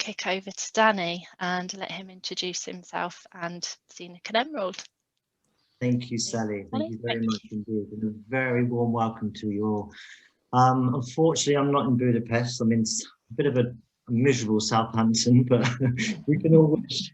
kick over to Danny and let him introduce himself and Scenic Emerald. Thank you, Sally. Thank you very much indeed. And a very warm welcome to you all. Unfortunately, I'm not in Budapest. I'm in a bit of a miserable Southampton, but we can all wish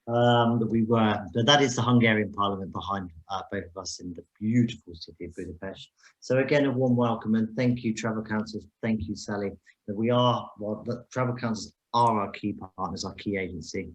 that we were. But that is the Hungarian Parliament behind both of us in the beautiful city of Budapest. So again, a warm welcome and thank you, Travel Councils. Thank you, Sally. That we are, well, the Travel Councils are our key partners, our key agency,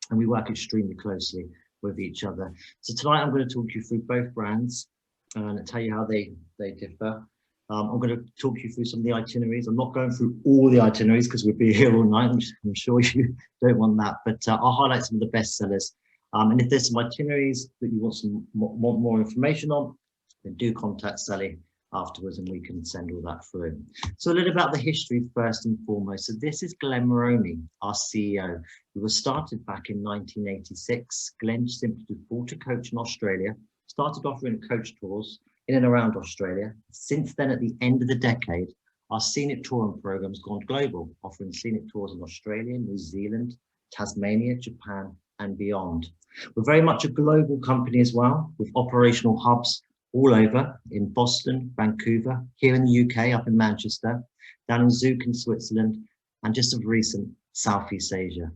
and we work extremely closely with each other. So tonight I'm going to talk you through both brands and tell you how they differ. I'm going to talk you through some of the itineraries. I'm not going through all the itineraries because we'll be here all night. I'm sure you don't want that, but I'll highlight some of the best sellers. And if there's some itineraries that you want some more information on, then do contact Sally afterwards and we can send all that through. So a little about the history first and foremost. So this is Glenn Moroney, our CEO, who was started back in 1986. Glenn simply bought a coach in Australia, started offering coach tours in and around Australia. Since then, at the end of the decade, our scenic touring program has gone global, offering scenic tours in Australia, New Zealand, Tasmania, Japan, and beyond. We're very much a global company as well, with operational hubs all over in Boston, Vancouver, here in the UK, up in Manchester, down in Zug in Switzerland, and just of recent, Southeast Asia.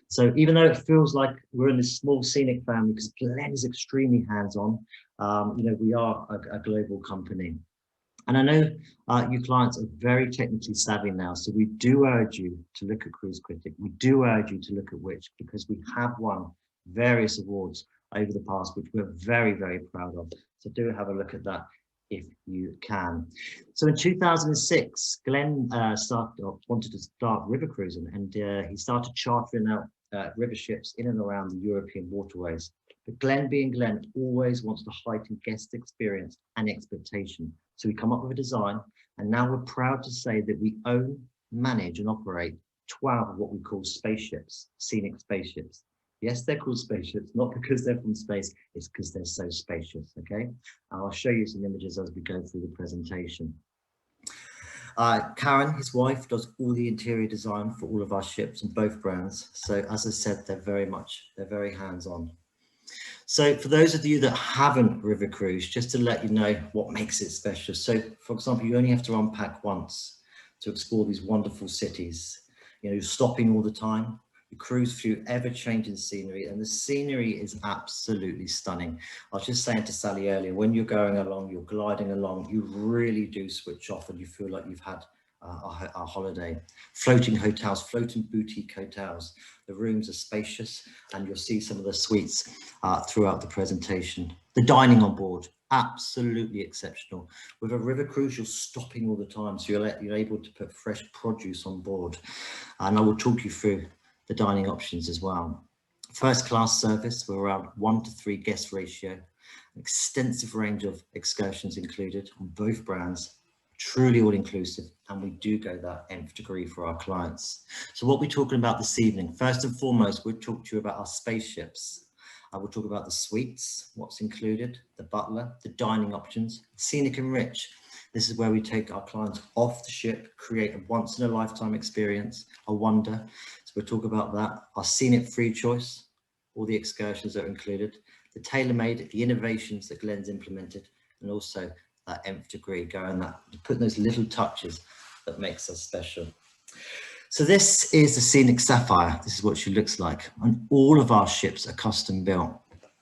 So even though it feels like we're in this small scenic family, because Glenn is extremely hands-on, we are a global company. And I know you clients are very technically savvy now, so we do urge you to look at Cruise Critic. We do urge you to look at Which, because we have won various awards over the past, which we're very, very proud of. So do have a look at that if you can. So in 2006, Glenn wanted to start river cruising, and he started chartering out river ships in and around the European waterways. But Glenn, being Glenn, always wants to heighten guest experience and expectation. So we come up with a design, and now we're proud to say that we own, manage and operate 12 of what we call spaceships, scenic spaceships. Yes, they're called spaceships, not because they're from space, it's because they're so spacious, okay? I'll show you some images as we go through the presentation. Karen, his wife, does all the interior design for all of our ships and both brands. So as I said, they're very hands-on. So for those of you that haven't river cruised, just to let you know what makes it special. So for example, you only have to unpack once to explore these wonderful cities. You know, you're stopping all the time. You cruise through ever-changing scenery, and the scenery is absolutely stunning. I was just saying to Sally earlier, when you're going along, you're gliding along, you really do switch off and you feel like you've had a holiday. Floating hotels, floating boutique hotels. The rooms are spacious, and you'll see some of the suites throughout the presentation. The dining on board, absolutely exceptional. With a river cruise, you're stopping all the time, so you're able to put fresh produce on board. And I will talk you through the dining options as well. First class service, we're around 1 to 3 guest ratio, an extensive range of excursions included on both brands, truly all inclusive, and we do go that nth degree for our clients. So what we're talking about this evening, first and foremost, we'll talk to you about our spaceships. I will talk about the suites, what's included, the butler, the dining options, Scenic and Rich. This is where we take our clients off the ship, create a once in a lifetime experience, a wonder. So we'll talk about that. Our Scenic Free Choice, all the excursions that are included, the tailor-made, the innovations that Glenn's implemented, and also that nth degree, putting those little touches that makes us special. So this is the Scenic Sapphire. This is what she looks like. And all of our ships are custom built.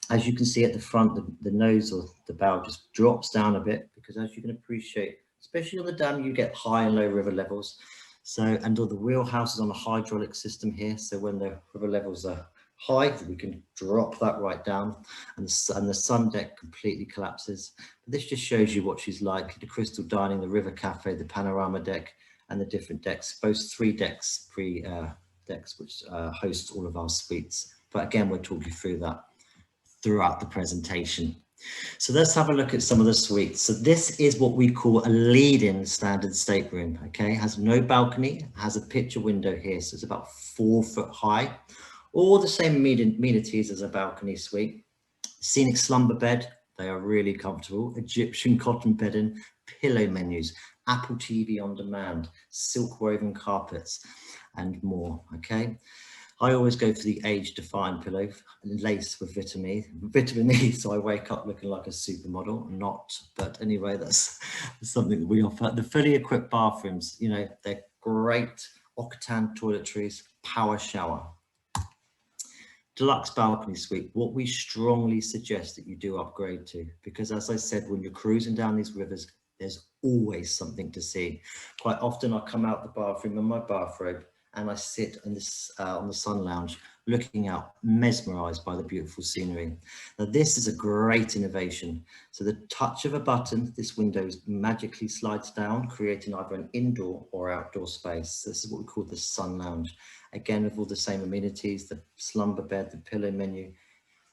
As you can see at the front, the nose or the bow just drops down a bit, because as you can appreciate, especially on the dam, you get high and low river levels. So, and all the wheelhouse is on a hydraulic system here. So when the river levels are high, we can drop that right down, and the sun deck completely collapses. But this just shows you what she's like: the crystal dining, the river cafe, the panorama deck, and the different decks, both 3 decks, decks which host all of our suites. But again, we'll talk you through that throughout the presentation. So let's have a look at some of the suites. So this is what we call a lead-in standard stateroom, okay? It has no balcony, has a picture window here, so it's about 4 foot high. All the same amenities as a balcony suite. Scenic slumber bed, They are really comfortable. Egyptian cotton bedding, pillow menus, Apple TV on demand, silk woven carpets, and more. Okay. I always go for the age-defying pillow, laced with vitamin E, so I wake up looking like a supermodel. Not, but anyway, that's something that we offer. The fully equipped bathrooms, you know, they're great. Octane toiletries, power shower. Deluxe balcony suite, what we strongly suggest that you do upgrade to, because as I said, when you're cruising down these rivers, there's always something to see. Quite often I come out the bathroom in my bathrobe and I sit in this, on the sun lounge, looking out, mesmerized by the beautiful scenery. Now this is a great innovation. So the touch of a button, this window magically slides down, creating either an indoor or outdoor space. This is what we call the sun lounge. Again, with all the same amenities, the slumber bed, the pillow menu,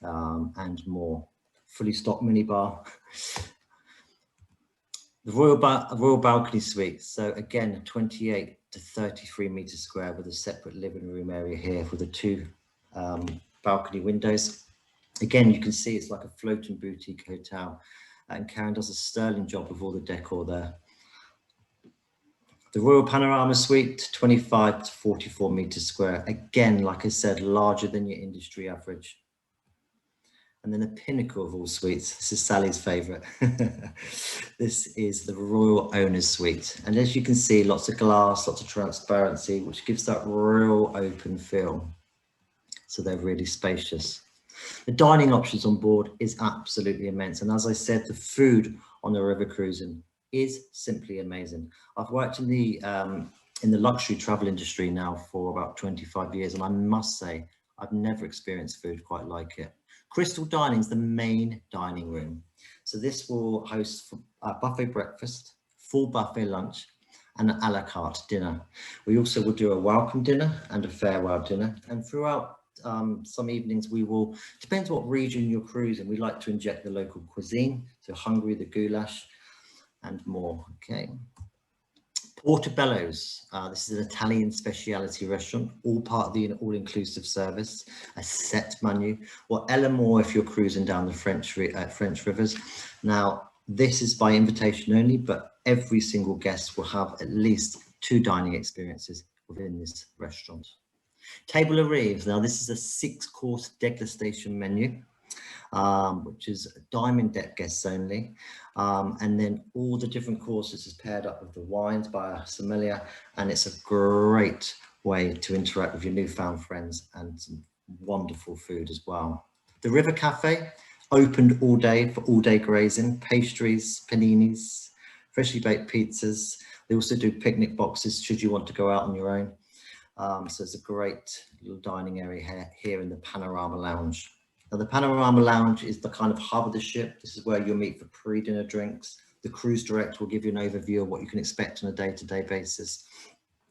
and more. Fully stocked minibar. The Royal Balcony Suite. So again, 28 to 33 meters square with a separate living room area here with the two balcony windows. Again, you can see it's like a floating boutique hotel, and Karen does a sterling job with all the decor there. The Royal Panorama Suite, 25 to 44 meters square. Again, like I said, larger than your industry average. And then the pinnacle of all suites, this is Sally's favorite. This is the Royal Owner's Suite. And as you can see, lots of glass, lots of transparency, which gives that real open feel. So they're really spacious. The dining options on board is absolutely immense. And as I said, the food on the river cruising is simply amazing. I've worked in the luxury travel industry now for about 25 years, and I must say, I've never experienced food quite like it. Crystal Dining is the main dining room. So this will host a buffet breakfast, full buffet lunch, and an a la carte dinner. We also will do a welcome dinner and a farewell dinner. And throughout some evenings, we will, depends what region you're cruising, we like to inject the local cuisine, so Hungary, the goulash, and more. Okay. Portobellos, this is an Italian speciality restaurant, all part of the all-inclusive service, a set menu, or Elamore if you're cruising down the French rivers. Now, this is by invitation only, but every single guest will have at least 2 dining experiences within this restaurant. Table of Rive, now this is a 6-course degustation menu, which is diamond deck guests only, and then all the different courses is paired up with the wines by a sommelier, and it's a great way to interact with your newfound friends, and some wonderful food as well. The River Café, opened all day for all-day grazing, pastries, paninis, freshly baked pizzas. They also do picnic boxes should you want to go out on your own. So it's a great little dining area here in the Panorama Lounge. Now the Panorama Lounge is the kind of hub of the ship. This is where you'll meet for pre-dinner drinks. The cruise director will give you an overview of what you can expect on a day-to-day basis.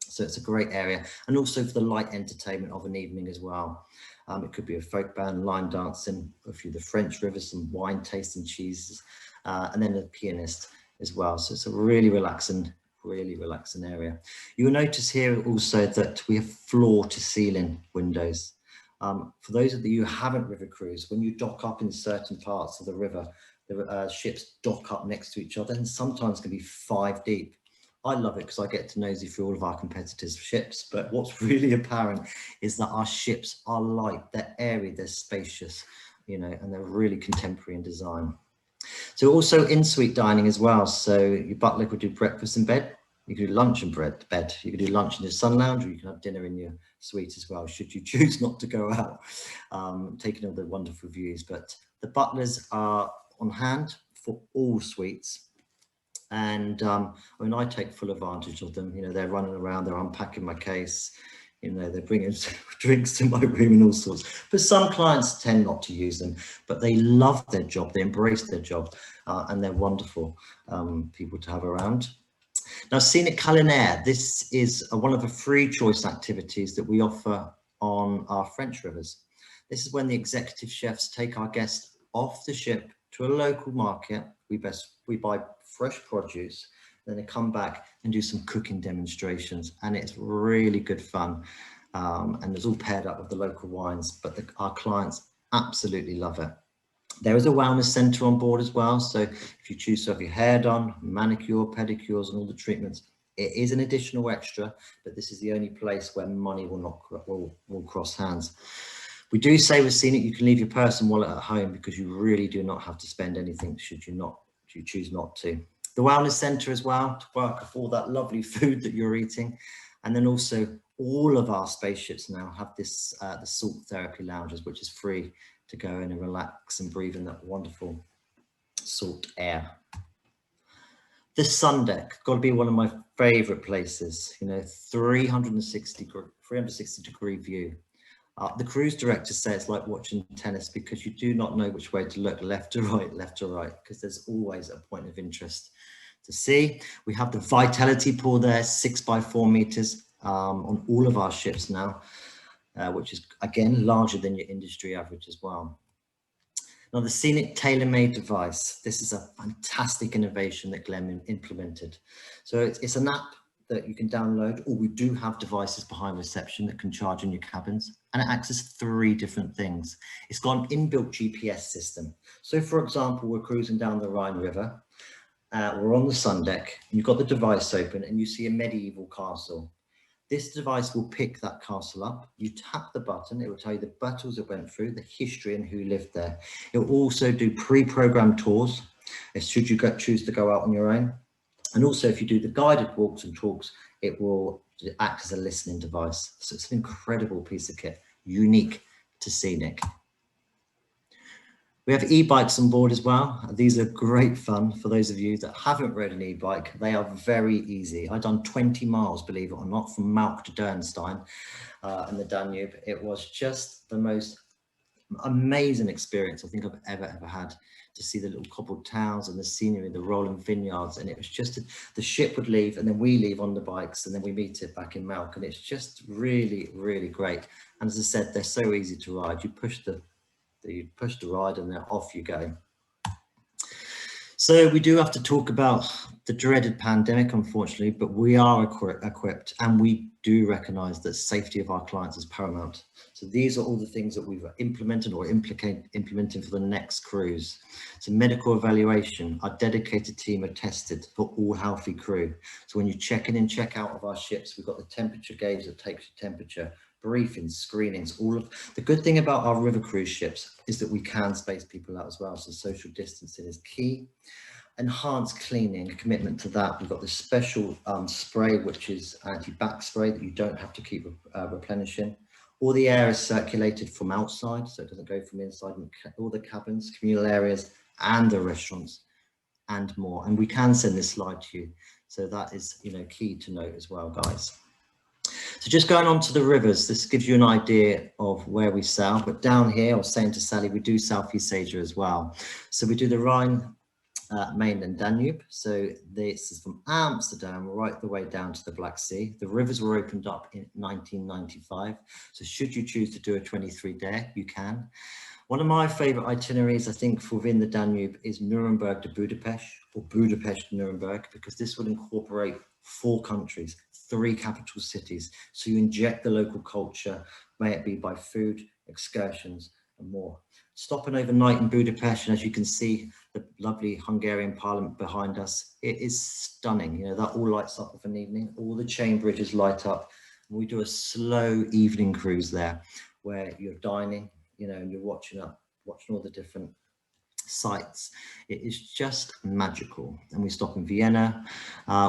So it's a great area. And also for the light entertainment of an evening as well. It could be a folk band, line dancing, a few of the French rivers, some wine tasting cheeses, and then a pianist as well. So it's a really relaxing area. You will notice here also that we have floor to ceiling windows. For those of you who haven't river cruised, when you dock up in certain parts of the river, the ships dock up next to each other and sometimes can be 5 deep. I love it because I get to nosy through all of our competitors' ships, but what's really apparent is that our ships are light, they're airy, they're spacious, you know, and they're really contemporary in design. So also in-suite dining as well. So your butler could do breakfast in bed, you can do lunch in bed, you can do lunch in your sun lounge, or you can have dinner in your suite as well, should you choose not to go out, taking all the wonderful views. But the butlers are on hand for all suites. And I mean, I take full advantage of them. You know, they're running around, they're unpacking my case, you know, they're bringing drinks to my room and all sorts. But some clients tend not to use them, but they love their job, they embrace their job, and they're wonderful people to have around. Now, Scenic Culinaire, this is one of the free choice activities that we offer on our French rivers. This is when the executive chefs take our guests off the ship to a local market. We buy fresh produce, then they come back and do some cooking demonstrations, and it's really good fun. And it's all paired up with the local wines, but our clients absolutely love it. There is a wellness centre on board as well. So if you choose to have your hair done, manicure, pedicures and all the treatments, it is an additional extra, but this is the only place where money will cross hands. We do say with Scenic, you can leave your purse and wallet at home because you really do not have to spend anything should you choose not to. The wellness centre as well, to work off all that lovely food that you're eating. And then also all of our spaceships now have this, the salt therapy lounges, which is free to go in and relax and breathe in that wonderful salt air. This sun deck, got to be one of my favourite places, you know, 360 degree view. The cruise directors say it's like watching tennis because you do not know which way to look, left to right, because there's always a point of interest to see. We have the Vitality pool there, 6 by 4 meters on all of our ships now, which is again larger than your industry average as well. Now the Scenic tailor-made device, this is a fantastic innovation that Glenn implemented. So it's an app that you can download, or we do have devices behind reception that can charge in your cabins, and it accesses 3 different things. It's got an inbuilt GPS system. So for example, we're cruising down the Rhine River, we're on the sun deck, and you've got the device open and you see a medieval castle. This device will pick that castle up. You tap the button, it will tell you the battles it went through, the history and who lived there. It will also do pre-programmed tours, should you choose to go out on your own. And also if you do the guided walks and talks, it will act as a listening device. So it's an incredible piece of kit, unique to Scenic. We have e-bikes on board as well. These are great fun for those of you that haven't rode an e-bike. They are very easy. I've done 20 miles, believe it or not, from Malk to Dernstein in the Danube. It was just the most amazing experience I think I've ever had, to see the little cobbled towns and the scenery, the rolling vineyards. And it was just, the ship would leave and then we leave on the bikes and then we meet it back in Malk. And it's just really, really great. And as I said, they're so easy to ride. You push the ride and then off you go. So we do have to talk about the dreaded pandemic, unfortunately, but we are equipped and we do recognise that safety of our clients is paramount. So these are all the things that we've implemented or implementing for the next cruise. So medical evaluation, our dedicated team are tested for all healthy crew. So when you check in and check out of our ships, we've got the temperature gauge that takes your temperature, briefings, screenings, all of the good thing about our river cruise ships is that we can space people out as well. So social distancing is key. Enhanced cleaning, a commitment to that. We've got this special spray, which is anti-bac spray that you don't have to keep replenishing. All the air is circulated from outside, so it doesn't go from inside. All the cabins, communal areas, and the restaurants, and more. And we can send this slide to you. So that is, you know, key to note as well, guys. So just going on to the rivers, this gives you an idea of where we sail. But down here, I was saying to Sally, we do Southeast Asia as well. So we do the Rhine, Main and Danube. So this is from Amsterdam right the way down to the Black Sea. The rivers were opened up in 1995. So should you choose to do a 23-day, you can. One of my favorite itineraries, I think, for within the Danube is Nuremberg to Budapest, or Budapest to Nuremberg, because this would incorporate 4 countries, 3 capital cities. So you inject the local culture, may it be by food, excursions, and more. Stopping overnight in Budapest, and as you can see, the lovely Hungarian Parliament behind us, it is stunning. You know, that all lights up of an evening, all the chain bridges light up. And we do a slow evening cruise there, where you're dining, you know, and you're watching all the different sites. It is just magical. And we stop in Vienna.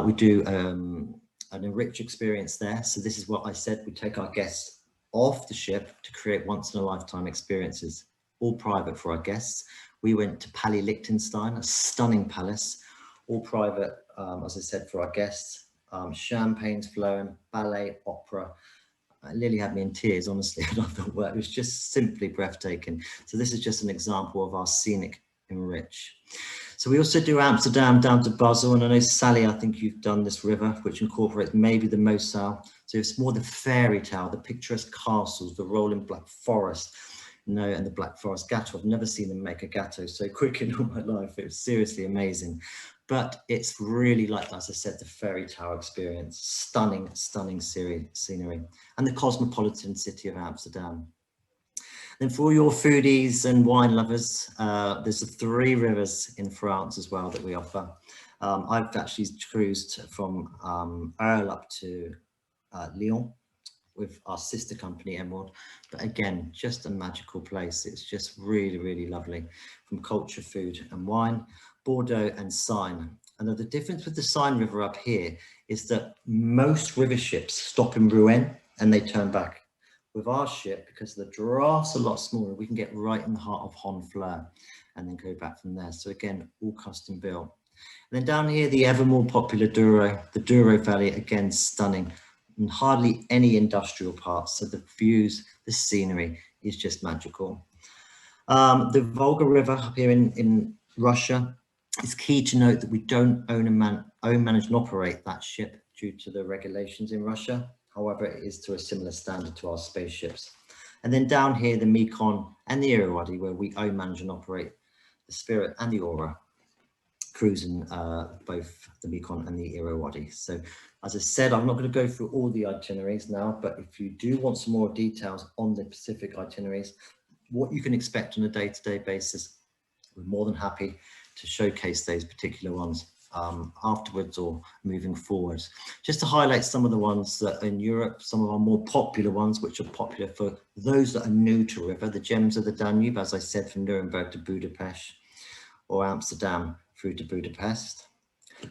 We do an enriched experience there. So this is what I said, we take our guests off the ship to create once in a lifetime experiences, all private for our guests. We went to Palais Liechtenstein, a stunning palace, all private, as I said, for our guests. Champagne's flowing, ballet, opera. It nearly had me in tears, honestly. I thought, it was just simply breathtaking. So this is just an example of our scenic enrich. So we also do Amsterdam down to Basel, and I know Sally, I think you've done this river, which incorporates maybe the Moselle. So it's more the fairy tale, the picturesque castles, the rolling black forest, you know, and the Black Forest Gateau. I've never seen them make a gateau so quick in all my life. It was seriously amazing. But it's really like, as I said, the fairy tale experience, stunning, stunning scenery, and the cosmopolitan city of Amsterdam. Then for all your foodies and wine lovers, there's 3 rivers in France as well that we offer. I've actually cruised from Arles up to Lyon with our sister company Emerald, but again, just a magical place. It's just really, really lovely, from culture, food and wine. Bordeaux and Seine. And the difference with the Seine River up here is that most river ships stop in Rouen and they turn back. With our ship, because the draft's a lot smaller, we can get right in the heart of Honfleur and then go back from there. So again, all custom built. And then down here, the ever more popular Douro, the Douro Valley, again, stunning. And hardly any industrial parts. So the views, the scenery is just magical. The Volga River up here in Russia, it's key to note that we don't own, manage and operate that ship due to the regulations in Russia. However, it is to a similar standard to our spaceships. And then down here, the Mekong and the Irrawaddy, where we own, manage and operate the Spirit and the Aura, cruising both the Mekong and the Irrawaddy. So as I said, I'm not going to go through all the itineraries now, but if you do want some more details on the Pacific itineraries, what you can expect on a day-to-day basis, we're more than happy to showcase those particular ones afterwards or moving forwards. Just to highlight some of the ones that are in Europe, some of our more popular ones, which are popular for those that are new to river, the gems of the Danube, as I said, from Nuremberg to Budapest, or Amsterdam through to Budapest.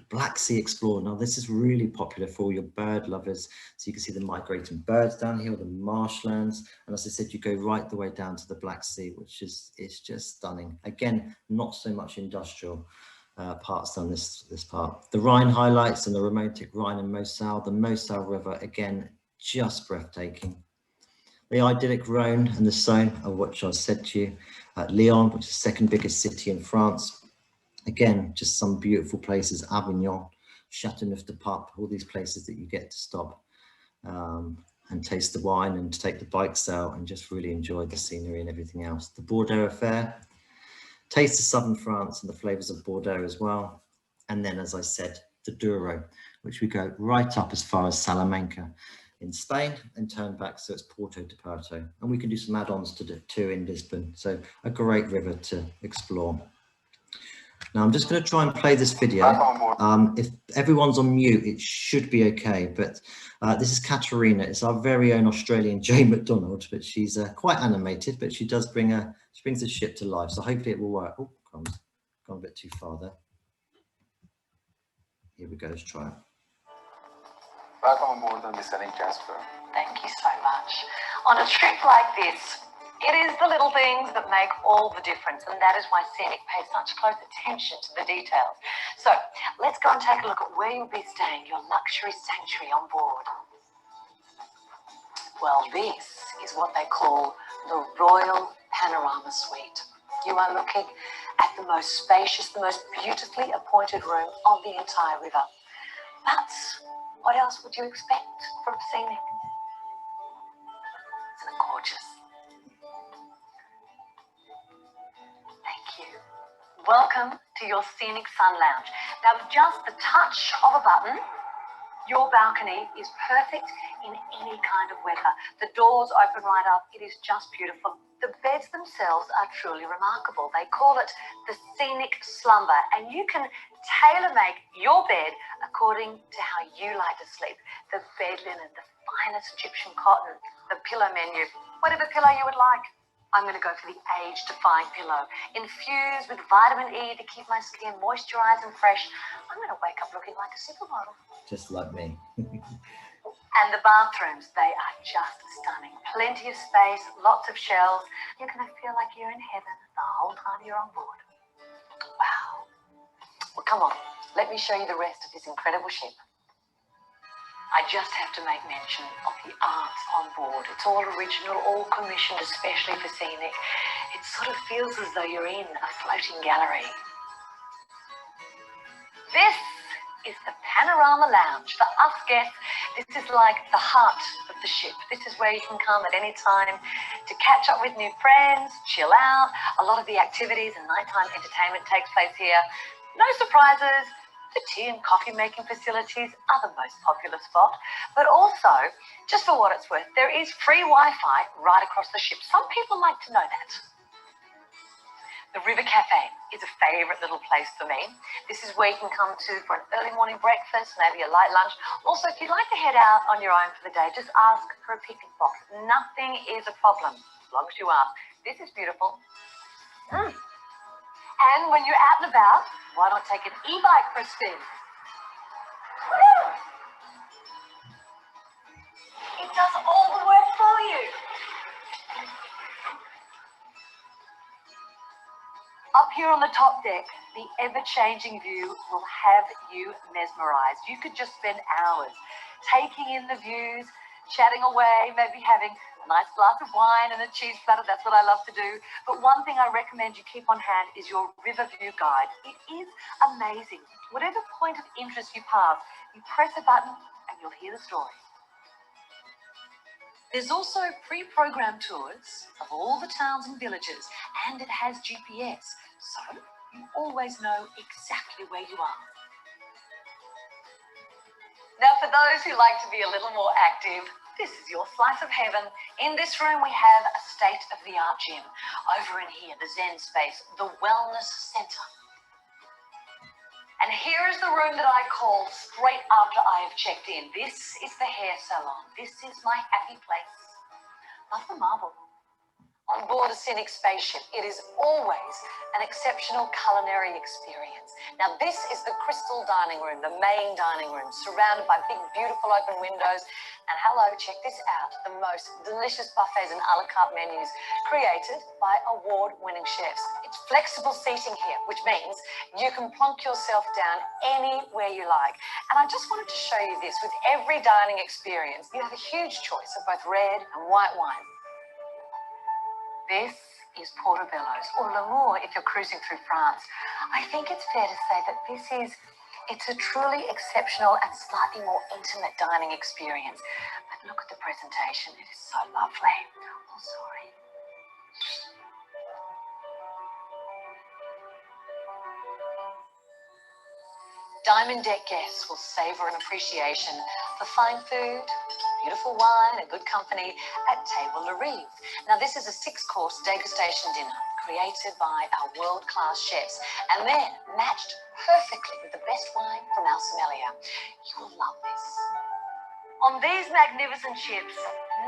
Black Sea Explorer. Now this is really popular for all your bird lovers. So you can see the migrating birds down here, or the marshlands. And as I said, you go right the way down to the Black Sea, which is just stunning. Again, not so much industrial parts on this part. The Rhine highlights and the romantic Rhine and Moselle. The Moselle River, again, just breathtaking. The idyllic Rhone and the Saône, of which I said to you. Lyon, which is the second biggest city in France. Again, just some beautiful places, Avignon, Châteauneuf-du-Pape, all these places that you get to stop and taste the wine and take the bikes out and just really enjoy the scenery and everything else. The Bordeaux Affair, taste of southern France and the flavours of Bordeaux as well. And then, as I said, the Douro, which we go right up as far as Salamanca in Spain and turn back, so it's Porto to Porto. And we can do some add-ons to the 2 in Lisbon. So a great river to explore. Now I'm just going to try and play this video. If everyone's on mute, it should be okay. But this is Katerina. It's our very own Australian Jane McDonald, but she's quite animated, but she does bring she brings the ship to life. So hopefully it will work. Oh, gone a bit too far there. Here we go. Let's try it. Welcome aboard on the Scenic Jasper. Thank you so much. On a trip like this, it is the little things that make all the difference, and that is why Scenic pays such close attention to the details. So let's go and take a look at where you'll be staying, your luxury sanctuary on board. Well, this is what they call the Royal Panorama Suite. You are looking at the most spacious, the most beautifully appointed room of the entire river. But what else would you expect from Scenic? Isn't it gorgeous? Thank you. Welcome to your Scenic Sun Lounge. Now, with just the touch of a button, your balcony is perfect in any kind of weather. The doors open right up. It is just beautiful. The beds themselves are truly remarkable. They call it the Scenic Slumber, and you can tailor-make your bed according to how you like to sleep. The bed linen, the finest Egyptian cotton, the pillow menu, whatever pillow you would like. I'm going to go for the age-defying pillow, infused with vitamin E to keep my skin moisturized and fresh. I'm going to wake up looking like a supermodel. Just like me. And the bathrooms, they are just stunning. Plenty of space, lots of shelves. You're going to feel like you're in heaven the whole time you're on board. Wow. Well, come on. Let me show you the rest of this incredible ship. I just have to make mention of the art on board. It's all original, all commissioned especially for Scenic. It sort of feels as though you're in a floating gallery. This is the Panorama Lounge. For us guests, this is like the heart of the ship. This is where you can come at any time to catch up with new friends, chill out. A lot of the activities and nighttime entertainment takes place here. No surprises, The tea and coffee making facilities are the most popular spot, but also, just for what it's worth, there is free Wi-Fi right across the ship. Some people like to know that. The Rive Café is a favourite little place for me. This is where you can come to for an early morning breakfast, maybe a light lunch. Also, if you'd like to head out on your own for the day, just ask for a picnic box. Nothing is a problem, as long as you ask. This is beautiful. And when you're out and about, why not take an e-bike for a spin? It does all the work for you. Up here on the top deck, the ever-changing view will have you mesmerized. You could just spend hours taking in the views, chatting away, maybe having a nice glass of wine and a cheese platter. That's what I love to do. But one thing I recommend you keep on hand is your river view guide. It is amazing. Whatever point of interest you pass, you press a button and you'll hear the story. There's also pre-programmed tours of all the towns and villages, and it has GPS, so you always know exactly where you are. Now, for those who like to be a little more active, this is your slice of heaven. In this room, we have a state-of-the-art gym. Over in here, the Zen Space, the Wellness Centre. And here is the room that I call straight after I have checked in. This is the hair salon. This is my happy place. Love the marble. On board a Scenic Space-Ship, it is always an exceptional culinary experience. Now, this is the crystal dining room, the main dining room, surrounded by big, beautiful open windows. And hello, check this out, the most delicious buffets and a la carte menus created by award-winning chefs. It's flexible seating here, which means you can plonk yourself down anywhere you like. And I just wanted to show you this. With every dining experience, you have a huge choice of both red and white wine. This is Portobellos, or L'Amour if you're cruising through France. I think it's fair to say that it's a truly exceptional and slightly more intimate dining experience. But look at the presentation, it is so lovely. Oh, sorry. Diamond Deck guests will savour an appreciation for fine food, beautiful wine and good company at Table Rive. Now, this is a 6-course degustation dinner created by our world-class chefs and then matched perfectly with the best wine from our sommelier. You will love this. On these magnificent ships,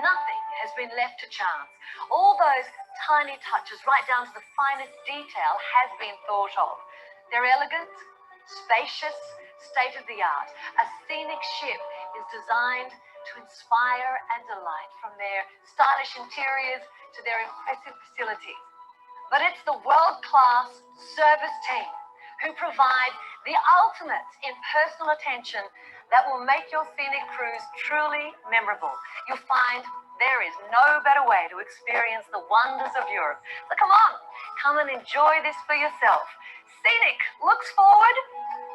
nothing has been left to chance. All those tiny touches, right down to the finest detail, has been thought of. They're elegant, spacious, state-of-the-art. A scenic ship is designed to inspire and delight, from their stylish interiors to their impressive facilities. But it's the world-class service team who provide the ultimate in personal attention that will make your scenic cruise truly memorable. You'll find there is no better way to experience the wonders of Europe. So come on, come and enjoy this for yourself. Scenic looks forward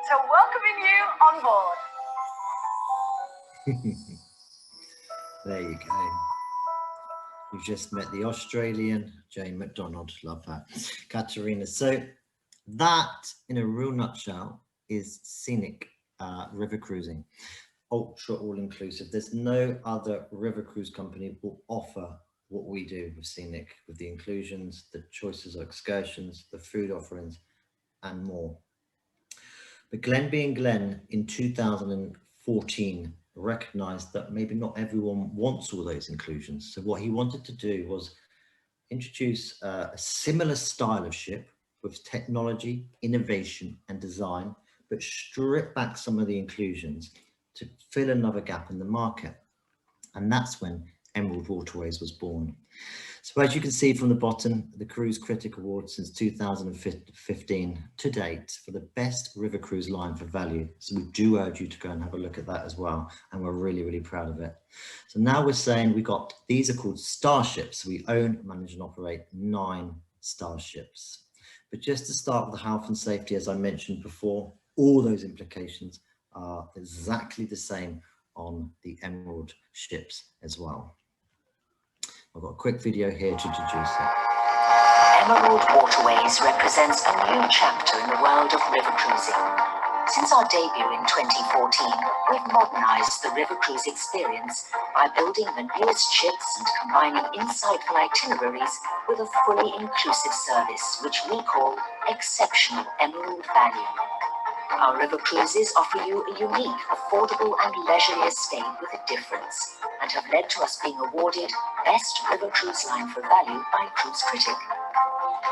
to welcoming you on board. There you go. You've just met the Australian Jane McDonald. Love that. Katerina. So that, in a real nutshell, is scenic river cruising. Ultra all-inclusive. There's no other river cruise company will offer what we do with Scenic, with the inclusions, the choices of excursions, the food offerings, and more. But Glenn being Glenn, in 2014, recognized that maybe not everyone wants all those inclusions. So what he wanted to do was introduce a similar style of ship with technology, innovation, and design, but strip back some of the inclusions to fill another gap in the market. And that's when Emerald Waterways was born. So as you can see from the bottom, the Cruise Critic Award since 2015 to date for the best river cruise line for value. So we do urge you to go and have a look at that as well. And we're really, really proud of it. So now we're saying these are called starships. We own, manage and operate 9 starships. But just to start with the health and safety, as I mentioned before, all those implications are exactly the same on the Emerald ships as well. I've got a quick video here to introduce it. Emerald Waterways represents a new chapter in the world of river cruising. Since our debut in 2014, we've modernized the river cruise experience by building the newest ships and combining insightful itineraries with a fully inclusive service, which we call exceptional emerald value. Our river cruises offer you a unique, affordable and leisurely escape with a difference, and have led to us being awarded Best River Cruise Line for Value by Cruise Critic.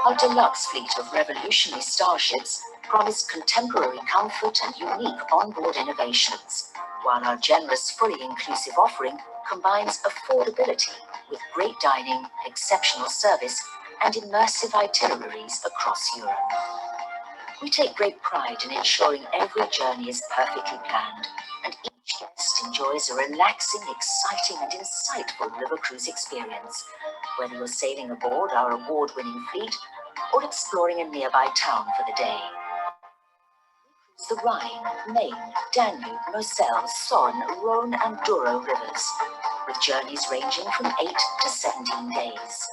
Our deluxe fleet of revolutionary starships promise contemporary comfort and unique onboard innovations, while our generous, fully inclusive offering combines affordability with great dining, exceptional service, and immersive itineraries across Europe. We take great pride in ensuring every journey is perfectly planned, and each guest enjoys a relaxing, exciting, and insightful river cruise experience, whether you're sailing aboard our award-winning fleet or exploring a nearby town for the day. The Rhine, Main, Danube, Moselle, Saône, Rhône, and Douro rivers, with journeys ranging from 8 to 17 days.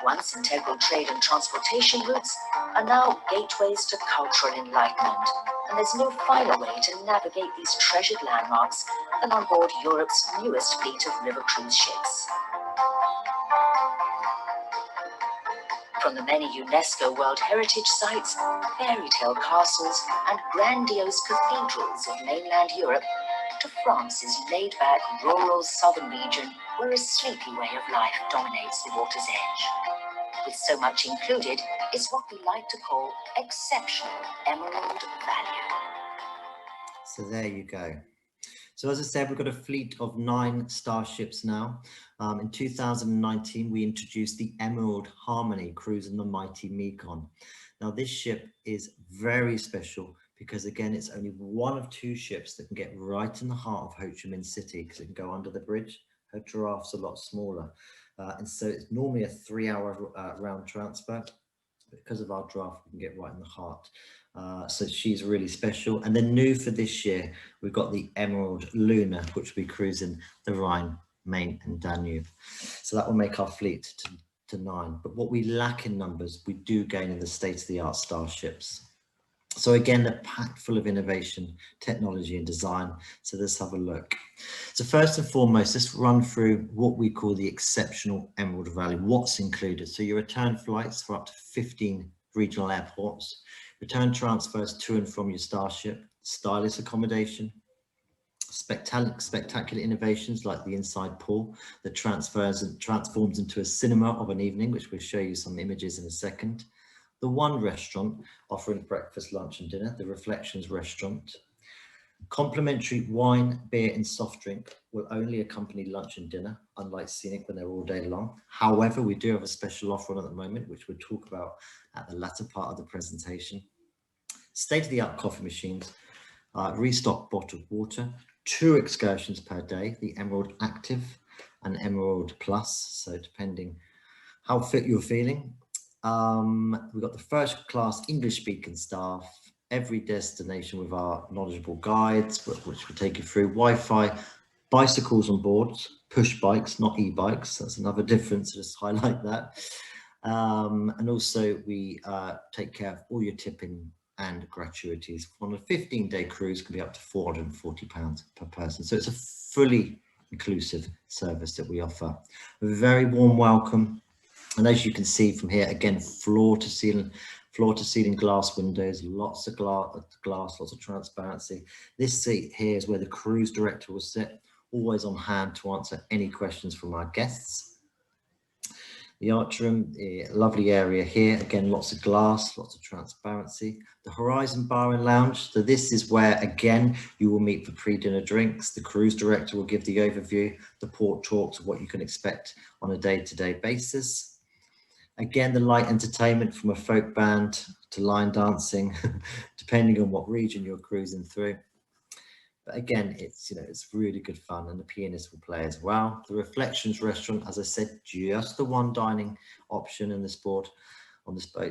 Once integral trade and transportation routes are now gateways to cultural enlightenment, and there's no finer way to navigate these treasured landmarks than on board Europe's newest fleet of river cruise ships. From the many UNESCO World Heritage Sites, fairy tale castles, and grandiose cathedrals of mainland Europe, to France's laid-back rural southern region where a sleepy way of life dominates the water's edge. With so much included, is what we like to call exceptional emerald value. So there you go. So as I said, we've got a fleet of 9 starships now. In 2019, we introduced the Emerald Harmony cruising the mighty Mekong. Now this ship is very special because again, it's only one of 2 ships that can get right in the heart of Ho Chi Minh City because it can go under the bridge. Her draft's a lot smaller. And so it's normally a 3-hour round transfer. Because of our draft, we can get right in the heart. So she's really special. And then new for this year, we've got the Emerald Luna, which will be cruising the Rhine, Main and Danube. So that will make our fleet to 9. But what we lack in numbers, we do gain in the state-of-the-art starships. So again, they're packed full of innovation, technology and design. So let's have a look. So first and foremost, let's run through what we call the exceptional emerald value, what's included. So your return flights for up to 15 regional airports, return transfers to and from your starship, stylish accommodation, spectacular innovations like the inside pool that transfers and transforms into a cinema of an evening, which we'll show you some images in a second. The one restaurant offering breakfast, lunch and dinner, the Reflections restaurant. Complimentary wine, beer and soft drink will only accompany lunch and dinner, unlike Scenic when they're all day long. However, we do have a special offer on at the moment, which we'll talk about at the latter part of the presentation. State-of-the-art coffee machines, restocked bottled water, 2 excursions per day, the Emerald Active and Emerald Plus, so depending how fit you're feeling. We've got the first class English speaking staff, every destination with our knowledgeable guides, which will take you through Wi-Fi, bicycles on board, push bikes, not e-bikes. That's another difference, just highlight that. And also we take care of all your tipping and gratuities. On a 15-day cruise can be up to £440 per person. So it's a fully inclusive service that we offer. A very warm welcome. And as you can see from here, again, floor to ceiling glass windows, lots of glass, lots of transparency. This seat here is where the cruise director will sit, always on hand to answer any questions from our guests. The arch room, a lovely area here, again, lots of glass, lots of transparency. The Horizon Bar and Lounge, so this is where, again, you will meet for pre-dinner drinks. The cruise director will give the overview, the port talks of what you can expect on a day-to-day basis. Again, the light entertainment from a folk band to line dancing, depending on what region you're cruising through. But again, it's really good fun, and the pianist will play as well. The Reflections restaurant, as I said, just the one dining option in this boat,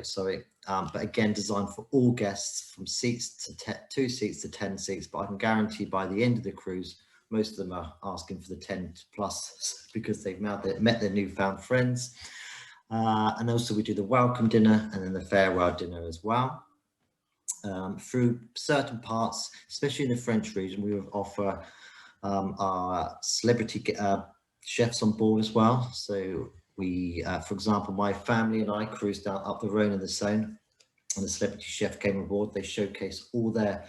sorry. But again, designed for all guests from seats to 2 seats to 10 seats. But I can guarantee by the end of the cruise, most of them are asking for the 10 plus because they've met their newfound friends. And also we do the welcome dinner and then the farewell dinner as well. through certain parts, especially in the French region, we would offer our celebrity chefs on board as well. So we, for example, my family and I cruised down up the Rhone and the Saône, and the celebrity chef came aboard. They showcased all their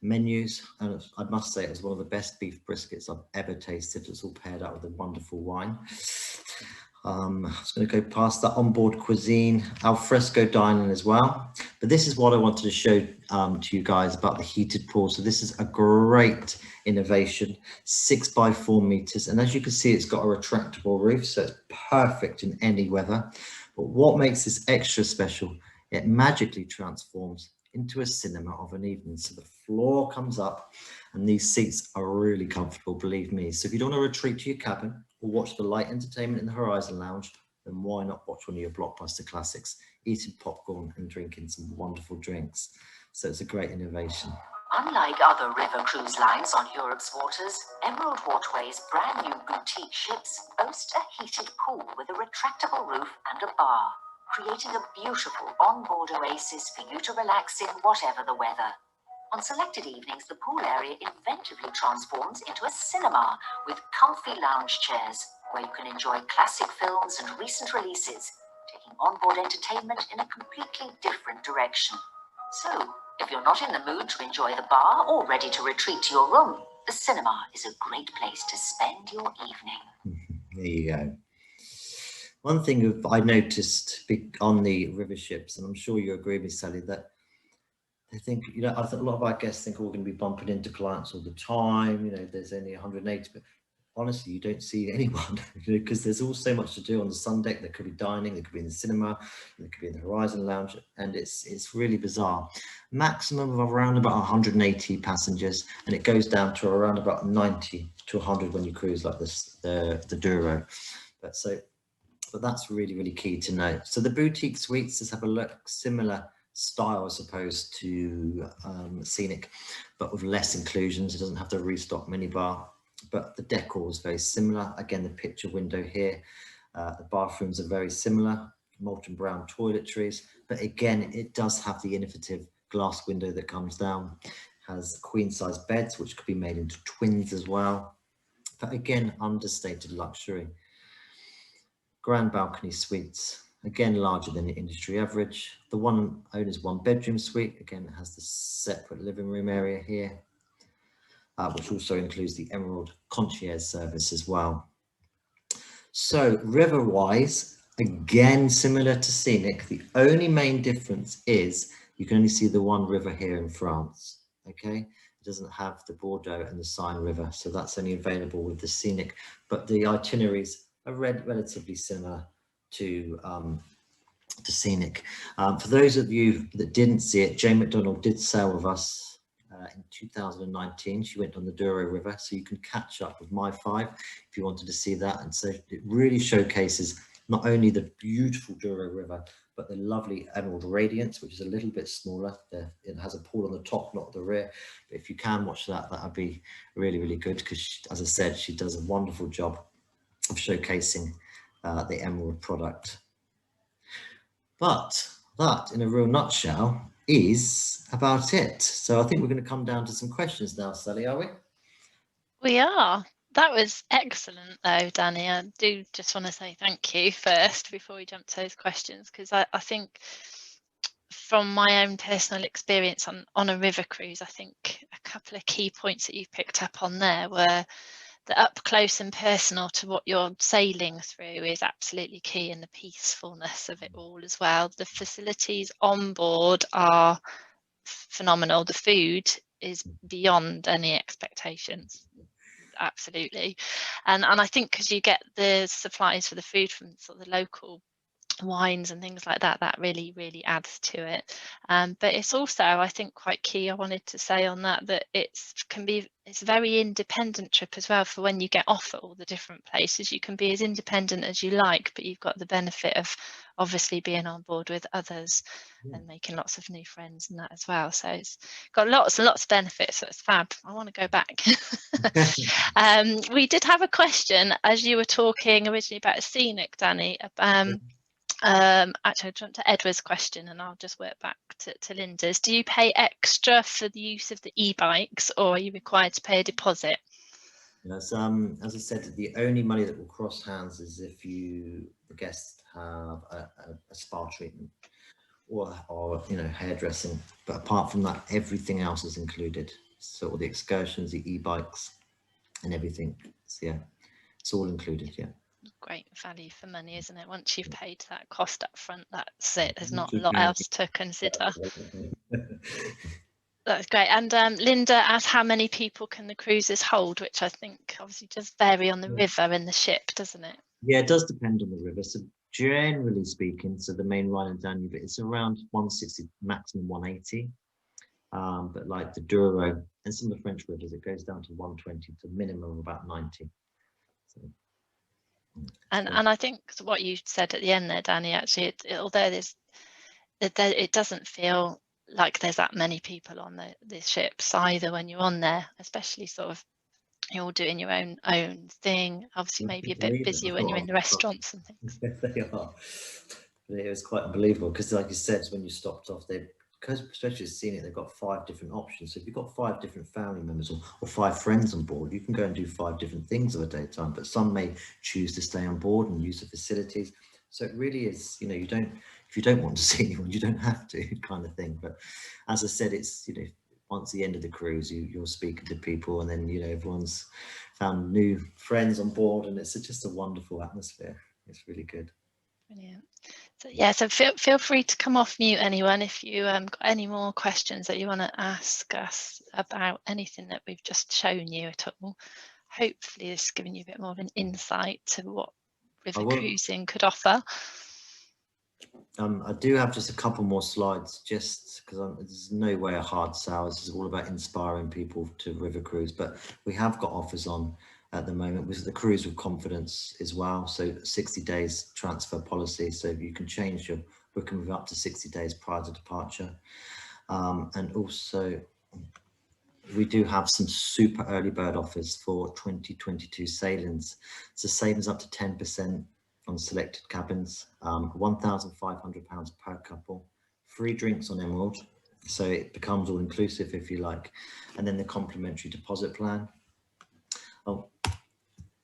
menus, and I must say it was one of the best beef briskets I've ever tasted. It's all paired up with a wonderful wine. I was going to go past that onboard cuisine, alfresco dining as well. But this is what I wanted to show to you guys about the heated pool. So this is a great innovation, 6 by 4 meters. And as you can see, it's got a retractable roof, so it's perfect in any weather. But what makes this extra special, it magically transforms into a cinema of an evening. So the floor comes up and these seats are really comfortable, believe me. So if you don't want to retreat to your cabin or watch the light entertainment in the Horizon Lounge, then why not watch one of your blockbuster classics, eating popcorn and drinking some wonderful drinks. So it's a great innovation. Unlike other river cruise lines on Europe's waters, Emerald Waterway's brand new boutique ships boast a heated pool with a retractable roof and a bar, creating a beautiful onboard oasis for you to relax in whatever the weather. On selected evenings, the pool area inventively transforms into a cinema with comfy lounge chairs where you can enjoy classic films and recent releases, taking onboard entertainment in a completely different direction. So, if you're not in the mood to enjoy the bar or ready to retreat to your room, the cinema is a great place to spend your evening. There you go. One thing I noticed on the river ships, and I'm sure you agree with me, Sally, that they think, you know, I think a lot of our guests think we're going to be bumping into clients all the time. You know, there's only 180, but honestly, you don't see anyone because there's all so much to do on the sun deck. There could be dining, there could be in the cinema, there could be in the Horizon Lounge, and it's really bizarre. Maximum of around about 180 passengers, and it goes down to around about 90 to 100 when you cruise like this, the Douro. But that's really, really key to know. So the boutique suites just have a look similar style, I suppose, to Scenic, but with less inclusions. It doesn't have the restock minibar, but the decor is very similar. Again, the picture window here, the bathrooms are very similar, molten brown toiletries, but again, it does have the innovative glass window that comes down, has queen size beds, which could be made into twins as well. But again, understated luxury. Grand balcony suites, again larger than the industry average. The one owner's 1 bedroom suite, again it has the separate living room area here, which also includes the Emerald Concierge service as well. So river wise, again similar to Scenic, the only main difference is you can only see the one river here in France. Okay, it doesn't have the Bordeaux and the Seine River, so that's only available with the Scenic, but the itineraries are relatively similar to Scenic. For those of you that didn't see it, Jane McDonald did sail with us in 2019. She went on the Douro River, so you can catch up with My 5 if you wanted to see that. And so it really showcases not only the beautiful Douro River, but the lovely Emerald Radiance, which is a little bit smaller. It has a pool on the top, not the rear. But if you can watch that, that would be really, really good, because as I said, she does a wonderful job of showcasing the Emerald product. But that, in a real nutshell, is about it. So I think we're going to come down to some questions now, Sally, are we? We are. That was excellent though, Danny. I do just want to say thank you first before we jump to those questions, because I think from my own personal experience on a river cruise, I think a couple of key points that you've picked up on there were the up close and personal to what you're sailing through is absolutely key, and the peacefulness of it all as well. The facilities on board are phenomenal. The food is beyond any expectations. Absolutely. And I think because you get the supplies for the food from sort of the local wines and things like that, that really adds to it. But it's also, I think, quite key, I wanted to say on that it's a very independent trip as well. For when you get off at all the different places, you can be as independent as you like, but you've got the benefit of obviously being on board with others and making lots of new friends and that as well. So it's got lots and lots of benefits, so it's fab. I want to go back. We did have a question as you were talking originally about Scenic, Danny. Actually, I'll jump to Edward's question and I'll just work back to Linda's. Do you pay extra for the use of the e-bikes, or are you required to pay a deposit? As I said, the only money that will cross hands is if the guests have a spa treatment or hairdressing. But apart from that, everything else is included. So all the excursions, the e-bikes, and everything. So yeah, it's all included. Yeah. Great value for money, isn't it? Once you've paid that cost up front, that's it. There's not a lot else to consider. That's great. And Linda asked, how many people can the cruises hold? Which I think obviously does vary on the river and the ship, doesn't it? Yeah, it does depend on the river. So generally speaking, so the main Rhine and Danube, it's around 160, maximum 180. But like the Douro and some of the French rivers, it goes down to 120 to minimum of about 90. So, and I think what you said at the end there, Danny, actually, although it doesn't feel like there's that many people on the ships either when you're on there, especially sort of you're all doing your own thing. Obviously, maybe a bit busier when you're in the restaurants and things. They are. It was quite unbelievable because, like you said, when you stopped off, because especially as Scenic, they've got 5 different options. So if you've got 5 different family members or 5 friends on board, you can go and do 5 different things of a daytime. But some may choose to stay on board and use the facilities. So it really is, if you don't want to see anyone, you don't have to, kind of thing. But as I said, it's, once the end of the cruise, you're speaking to people, and then, everyone's found new friends on board, and it's just a wonderful atmosphere. It's really good. Brilliant. So yeah, so feel free to come off mute, anyone, if you got any more questions that you want to ask us about anything that we've just shown you at all. Hopefully this has given you a bit more of an insight to what river cruising could offer. I do have just a couple more slides, just because there's no way a hard sell. This is all about inspiring people to river cruise, but we have got offers on at the moment with the Cruise with Confidence as well. So 60 days transfer policy, so you can change your booking with up to 60 days prior to departure. And also we do have some super early bird offers for 2022 sailings. So savings up to 10% on selected cabins, £1,500 per couple, free drinks on Emerald, so it becomes all inclusive if you like, and then the complimentary deposit plan.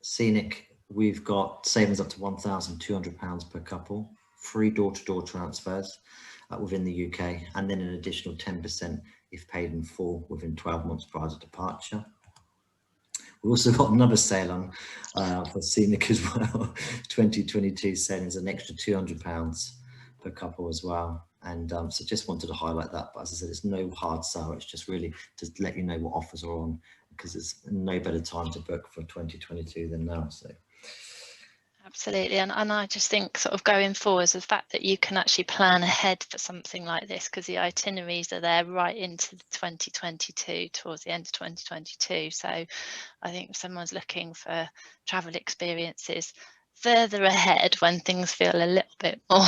Scenic, we've got savings up to £1,200 per couple, free door-to-door transfers within the UK, and then an additional 10% if paid in full within 12 months prior to departure. We've also got another sale on for Scenic as well. 2022 sailings, an extra £200 per couple as well. And so just wanted to highlight that. But as I said, it's no hard sell. It's just really to let you know what offers are on, because it's no better time to book for 2022 than now. So. Absolutely, and I just think sort of going forward, the fact that you can actually plan ahead for something like this, because the itineraries are there right into 2022, towards the end of 2022. So I think if someone's looking for travel experiences further ahead when things feel a little bit more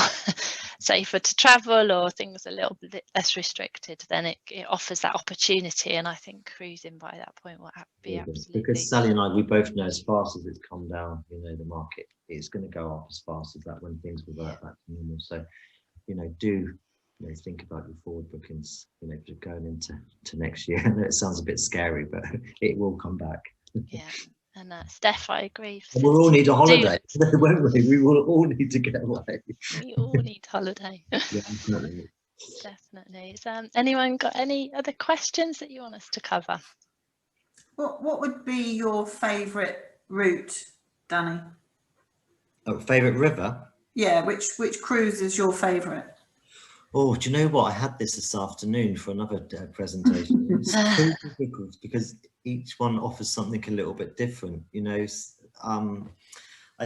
safer to travel or things a little bit less restricted, then it offers that opportunity. And I think cruising by that point will be absolutely, because Sally and I, we both know as fast as it's come down, the market is going to go up as fast as that when things revert back to normal. So do think about your forward bookings, going into next year. I know it sounds a bit scary, but it will come back. Yeah. And Steph, I agree. We'll all need a holiday, won't we? We will all need to get away. We all need holiday. Yeah, definitely. Definitely. Anyone got any other questions that you want us to cover? What would be your favourite route, Danny? Oh, favourite river? Yeah, which cruise is your favourite? Oh, do you know what? I had this afternoon for another presentation. It's so difficult because each one offers something a little bit different. I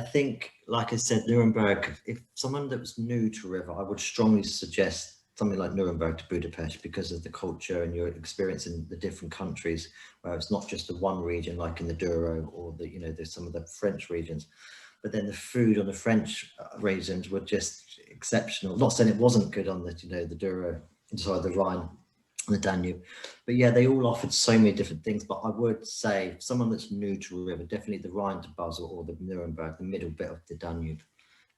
think, like I said, Nuremberg, if someone that was new to river, I would strongly suggest something like Nuremberg to Budapest because of the culture and your experience in the different countries, where it's not just the one region like in the Douro or there's some of the French regions. But then the food on the French regions were just exceptional. Not saying it wasn't good on the, the Douro, sorry, the Rhine and the Danube. But yeah, they all offered so many different things. But I would say someone that's new to river, definitely the Rhine to Basel or the Nuremberg, the middle bit of the Danube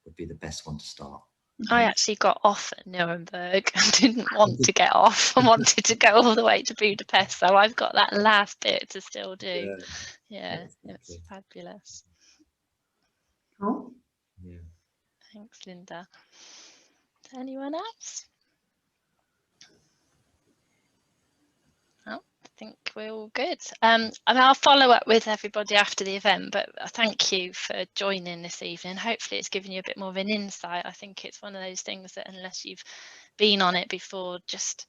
would be the best one to start. I actually got off at Nuremberg and didn't want to get off. I wanted to go all the way to Budapest, so I've got that last bit to still do. Yeah, it's fabulous. Cool. Yeah. Thanks, Linda. Anyone else? Oh, I think we're all good. I mean, I'll follow up with everybody after the event, but thank you for joining this evening. Hopefully it's given you a bit more of an insight. I think it's one of those things that unless you've been on it before, just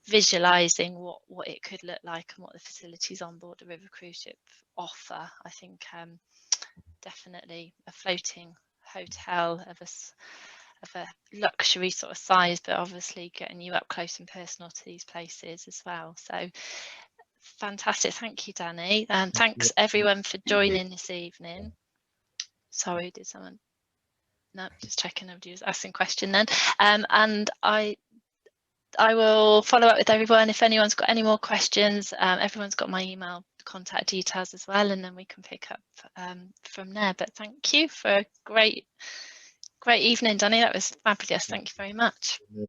visualizing what it could look like and what the facilities on board the river cruise ship offer. I think definitely a floating hotel of a luxury sort of size, but obviously getting you up close and personal to these places as well. So fantastic. Thank you, Danny. And thanks everyone for joining this evening. Sorry, did someone? No, just checking nobody was asking a question then. And I will follow up with everyone if anyone's got any more questions. Everyone's got my email contact details as well, and then we can pick up from there. But thank you for a great evening, Danny. That was fabulous. Thank you very much.